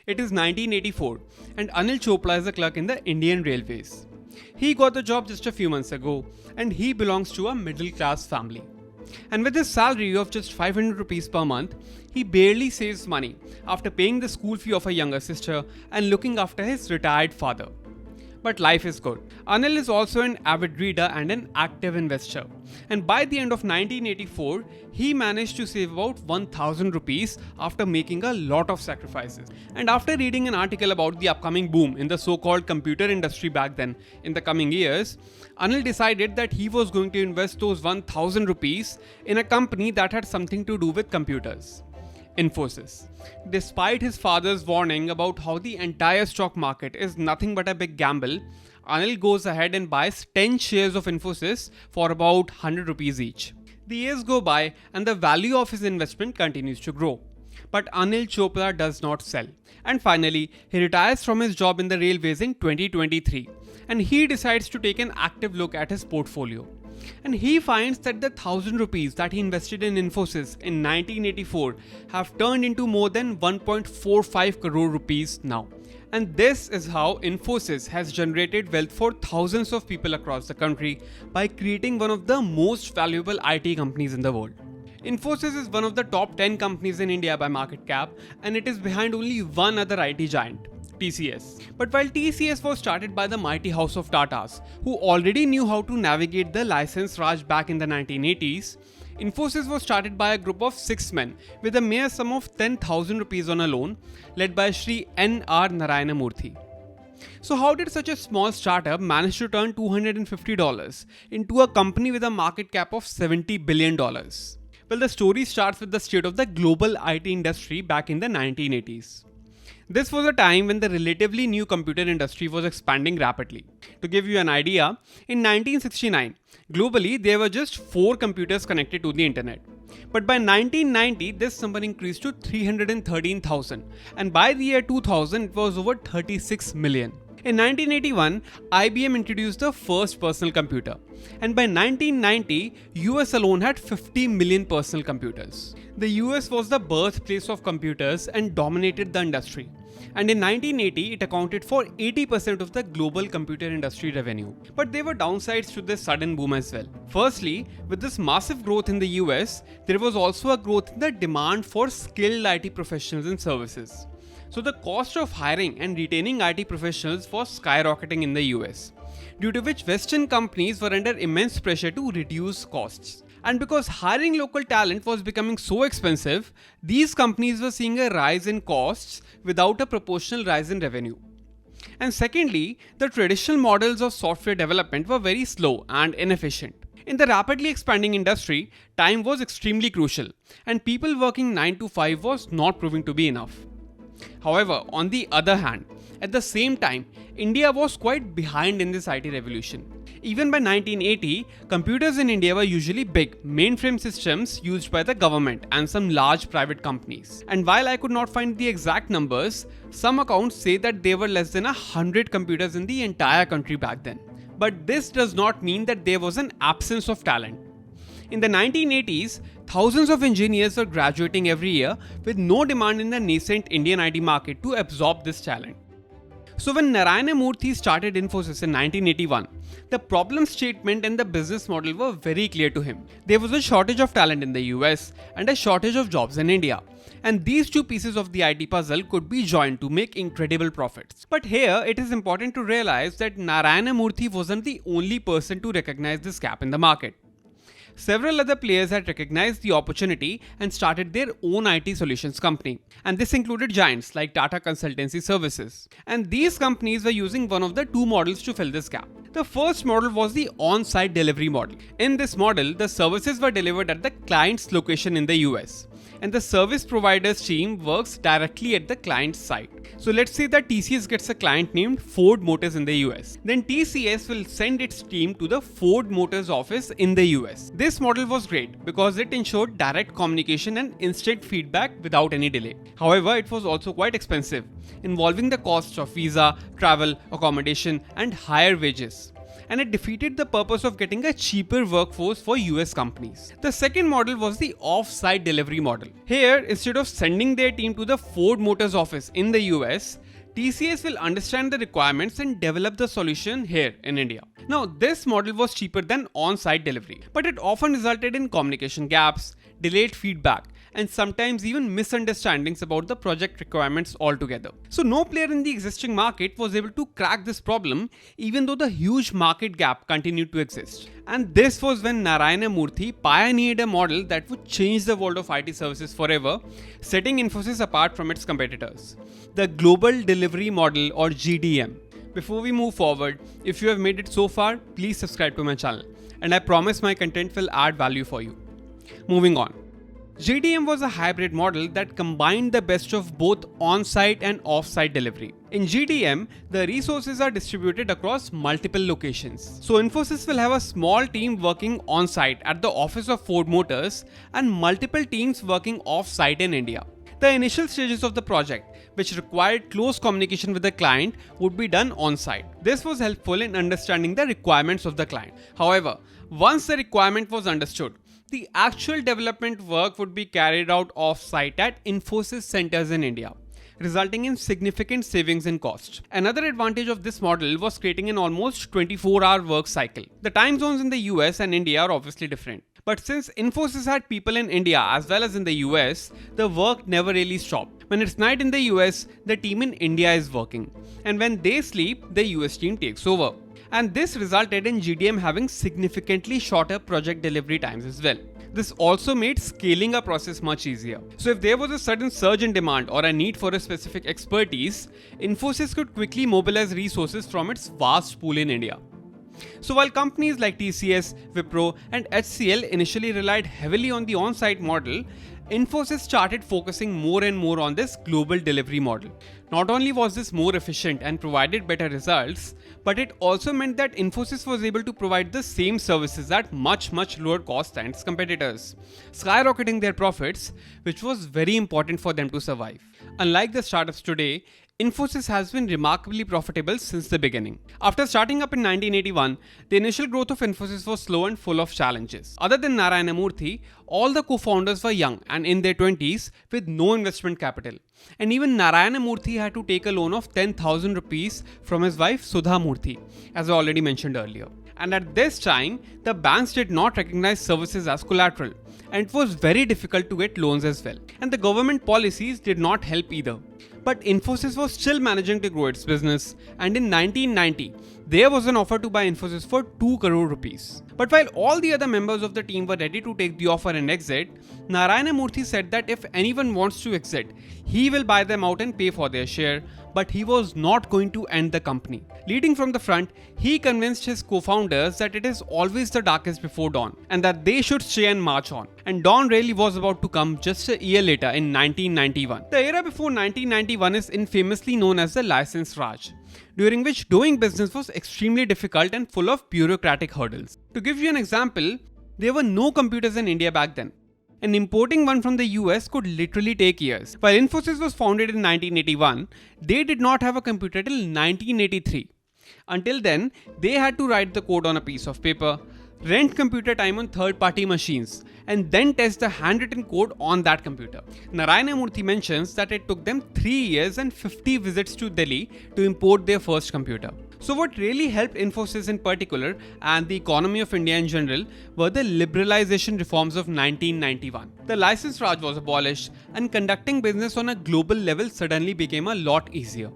It is 1984 and Anil Chopra is a clerk in the Indian Railways. He got the job just a few months ago and he belongs to a middle class family. And with his salary of just 500 rupees per month, he barely saves money after paying the school fee of a younger sister and looking after his retired father. But life is good. Anil is also an avid reader and an active investor. And by the end of 1984, he managed to save about 1000 rupees after making a lot of sacrifices. And after reading an article about the upcoming boom in the so-called computer industry back then in the coming years, Anil decided that he was going to invest those 1000 rupees in a company that had something to do with computers. Infosys. Despite his father's warning about how the entire stock market is nothing but a big gamble, Anil goes ahead and buys 10 shares of Infosys for about 100 rupees each. The years go by and the value of his investment continues to grow. But Anil Chopra does not sell. And finally, he retires from his job in the railways in 2023 and he decides to take an active look at his portfolio. And he finds that the 1000 rupees that he invested in Infosys in 1984 have turned into more than 1.45 crore rupees now. And this is how Infosys has generated wealth for thousands of people across the country by creating one of the most valuable IT companies in the world. Infosys is one of the top 10 companies in India by market cap, and it is behind only one other IT giant, TCS. But while TCS was started by the mighty house of Tatas, who already knew how to navigate the license Raj back in the 1980s, Infosys was started by a group of 6 men with a mere sum of 10,000 rupees on a loan, led by Shri Narayana Murthy. So how did such a small startup manage to turn $250 into a company with a market cap of $70 billion? Well, the story starts with the state of the global IT industry back in the 1980s. This was a time when the relatively new computer industry was expanding rapidly. To give you an idea, in 1969, globally there were just 4 computers connected to the internet. But by 1990, this number increased to 313,000, and by the year 2000, it was over 36 million. In 1981, IBM introduced the first personal computer, and by 1990, US alone had 50 million personal computers. The US was the birthplace of computers and dominated the industry. And in 1980, it accounted for 80% of the global computer industry revenue. But there were downsides to this sudden boom as well. Firstly, with this massive growth in the US, there was also a growth in the demand for skilled IT professionals and services. So the cost of hiring and retaining IT professionals was skyrocketing in the US, due to which Western companies were under immense pressure to reduce costs. And because hiring local talent was becoming so expensive, these companies were seeing a rise in costs without a proportional rise in revenue. And secondly, the traditional models of software development were very slow and inefficient. In the rapidly expanding industry, time was extremely crucial, and people working 9 to 5 was not proving to be enough. However, on the other hand, at the same time, India was quite behind in this IT revolution. Even by 1980, computers in India were usually big, mainframe systems used by the government and some large private companies. And while I could not find the exact numbers, some accounts say that there were less than 100 computers in the entire country back then. But this does not mean that there was an absence of talent. In the 1980s, thousands of engineers were graduating every year with no demand in the nascent Indian IT market to absorb this talent. So when Narayana Murthy started Infosys in 1981, the problem statement and the business model were very clear to him. There was a shortage of talent in the US and a shortage of jobs in India. And these two pieces of the IT puzzle could be joined to make incredible profits. But here, it is important to realize that Narayana Murthy wasn't the only person to recognize this gap in the market. Several other players had recognized the opportunity and started their own IT solutions company. And this included giants like Tata Consultancy Services. And these companies were using one of the two models to fill this gap. The first model was the on-site delivery model. In this model, the services were delivered at the client's location in the US. And the service provider's team works directly at the client's site. So let's say that TCS gets a client named Ford Motors in the US. Then TCS will send its team to the Ford Motors office in the US. This model was great because it ensured direct communication and instant feedback without any delay. However, it was also quite expensive, involving the costs of visa, travel, accommodation, and higher wages. and it defeated the purpose of getting a cheaper workforce for US companies. The second model was the off-site delivery model. Here, instead of sending their team to the Ford Motors office in the US, TCS will understand the requirements and develop the solution here in India. Now, this model was cheaper than on-site delivery, but it often resulted in communication gaps, delayed feedback, and sometimes even misunderstandings about the project requirements altogether. So no player in the existing market was able to crack this problem, even though the huge market gap continued to exist. And this was when Narayana Murthy pioneered a model that would change the world of IT services forever, setting Infosys apart from its competitors. The Global Delivery Model, or GDM. Before we move forward, if you have made it so far, please subscribe to my channel, and I promise my content will add value for you. Moving on. GDM was a hybrid model that combined the best of both on-site and off-site delivery. In GDM, the resources are distributed across multiple locations. So Infosys will have a small team working on-site at the office of Ford Motors and multiple teams working off-site in India. The initial stages of the project, which required close communication with the client, would be done on-site. This was helpful in understanding the requirements of the client. However, once the requirement was understood, the actual development work would be carried out off-site at Infosys centers in India, resulting in significant savings in cost. Another advantage of this model was creating an almost 24-hour work cycle. The time zones in the US and India are obviously different. But since Infosys had people in India as well as in the US, the work never really stopped. When it's night in the US, the team in India is working. And when they sleep, the US team takes over. And this resulted in GDM having significantly shorter project delivery times as well. This also made scaling a process much easier. So if there was a sudden surge in demand or a need for a specific expertise, Infosys could quickly mobilize resources from its vast pool in India. So while companies like TCS, Wipro and HCL initially relied heavily on the on-site model, Infosys started focusing more and more on this global delivery model. Not only was this more efficient and provided better results, but it also meant that Infosys was able to provide the same services at much lower cost than its competitors, skyrocketing their profits, which was very important for them to survive. Unlike the startups today, Infosys has been remarkably profitable since the beginning. After starting up in 1981, the initial growth of Infosys was slow and full of challenges. Other than Narayana Murthy, all the co-founders were young and in their 20s with no investment capital. And even Narayana Murthy had to take a loan of 10,000 rupees from his wife Sudha Murthy, as I already mentioned earlier. And at this time, the banks did not recognize services as collateral, and it was very difficult to get loans as well. And the government policies did not help either. But Infosys was still managing to grow its business, and in 1990, there was an offer to buy Infosys for 2 crore rupees. But while all the other members of the team were ready to take the offer and exit, Narayana Murthy said that if anyone wants to exit, he will buy them out and pay for their share, but he was not going to end the company. Leading from the front, he convinced his co-founders that it is always the darkest before dawn, and that they should stay and march on. And dawn really was about to come just a year later in 1991. The era before 1991 is infamously known as the License Raj, during which doing business was extremely difficult and full of bureaucratic hurdles. To give you an example, there were no computers in India back then, and importing one from the US could literally take years. While Infosys was founded in 1981, they did not have a computer till 1983. Until then, they had to write the code on a piece of paper, rent computer time on third-party machines, and then test the handwritten code on that computer. Narayana Murthy mentions that it took them 3 years and 50 visits to Delhi to import their first computer. So what really helped Infosys in particular, and the economy of India in general, were the liberalization reforms of 1991. The license Raj was abolished, and conducting business on a global level suddenly became a lot easier,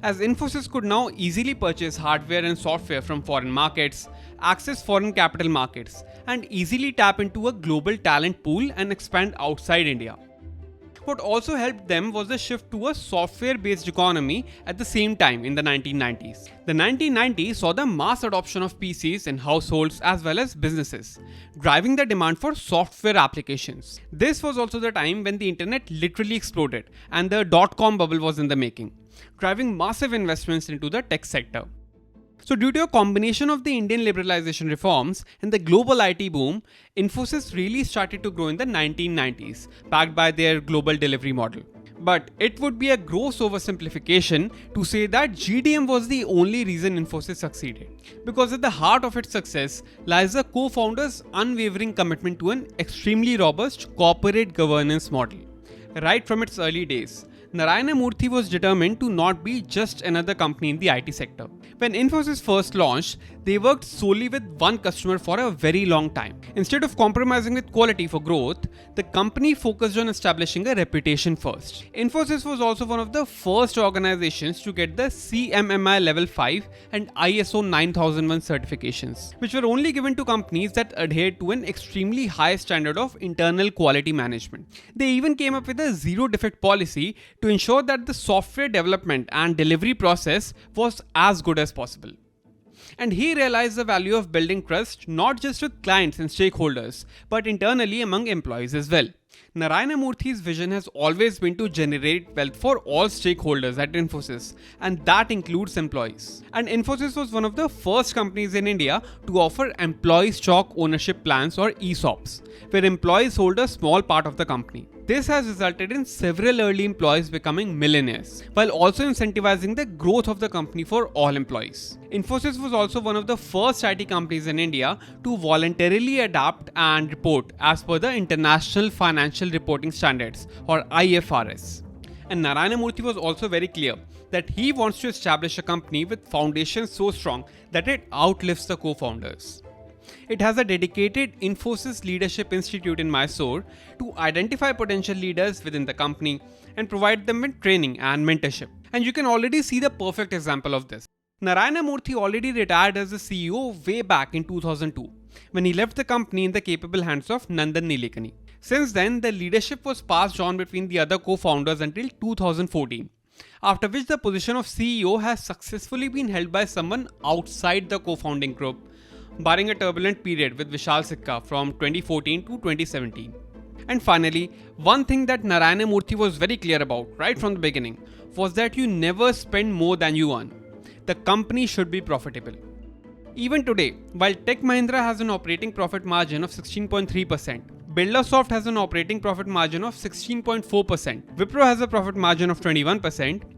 as Infosys could now easily purchase hardware and software from foreign markets, access foreign capital markets, and easily tap into a global talent pool and expand outside India. What also helped them was the shift to a software-based economy at the same time in the 1990s. The 1990s saw the mass adoption of PCs in households as well as businesses, driving the demand for software applications. This was also the time when the internet literally exploded and the dot-com bubble was in the making, driving massive investments into the tech sector. So due to a combination of the Indian liberalization reforms and the global IT boom, Infosys really started to grow in the 1990s, backed by their global delivery model. But it would be a gross oversimplification to say that GDM was the only reason Infosys succeeded. Because at the heart of its success lies the co-founder's unwavering commitment to an extremely robust corporate governance model. Right from its early days, Narayana Murthy was determined to not be just another company in the IT sector. When Infosys first launched, they worked solely with one customer for a very long time. Instead of compromising with quality for growth, the company focused on establishing a reputation first. Infosys was also one of the first organizations to get the CMMI Level 5 and ISO 9001 certifications, which were only given to companies that adhered to an extremely high standard of internal quality management. They even came up with a zero defect policy to ensure that the software development and delivery process was as good as possible. And he realized the value of building trust not just with clients and stakeholders, but internally among employees as well. Narayana Murthy's vision has always been to generate wealth for all stakeholders at Infosys, and that includes employees. And Infosys was one of the first companies in India to offer employee stock ownership plans or ESOPs, where employees hold a small part of the company. This has resulted in several early employees becoming millionaires, while also incentivizing the growth of the company for all employees. Infosys was also one of the first IT companies in India to voluntarily adapt and report as per the International Financial Reporting Standards or IFRS. And Narayana Murthy was also very clear that he wants to establish a company with foundations so strong that it outlives the co-founders. It has a dedicated Infosys Leadership Institute in Mysore to identify potential leaders within the company and provide them with training and mentorship. And you can already see the perfect example of this. Narayana Murthy already retired as the CEO way back in 2002 when he left the company in the capable hands of Nandan Nilekani. Since then, the leadership was passed on between the other co-founders until 2014, after which the position of CEO has successfully been held by someone outside the co-founding group, barring a turbulent period with Vishal Sikka from 2014 to 2017. And finally, one thing that Narayana Murthy was very clear about right from the beginning was that you never spend more than you earn. The company should be profitable. Even today, while Tech Mahindra has an operating profit margin of 16.3%, Birlasoft has an operating profit margin of 16.4%, Wipro has a profit margin of 21%,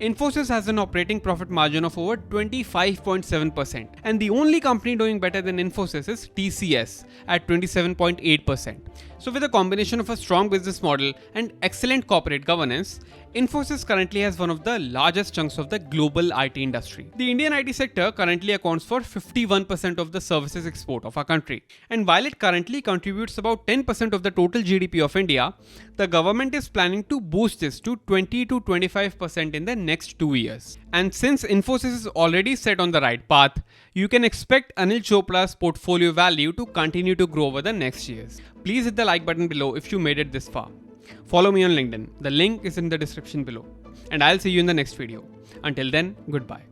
Infosys has an operating profit margin of over 25.7%, and the only company doing better than Infosys is TCS at 27.8%. So with a combination of a strong business model and excellent corporate governance, Infosys currently has one of the largest chunks of the global IT industry. The Indian IT sector currently accounts for 51% of the services export of our country. And while it currently contributes about 10% of the total GDP of India, the government is planning to boost this to 20 to 25% in the next 2 years. And since Infosys is already set on the right path, you can expect Anil Chopra's portfolio value to continue to grow over the next years. Please hit the like button below if you made it this far. Follow me on LinkedIn. The link is in the description below. And I'll see you in the next video. Until then, goodbye.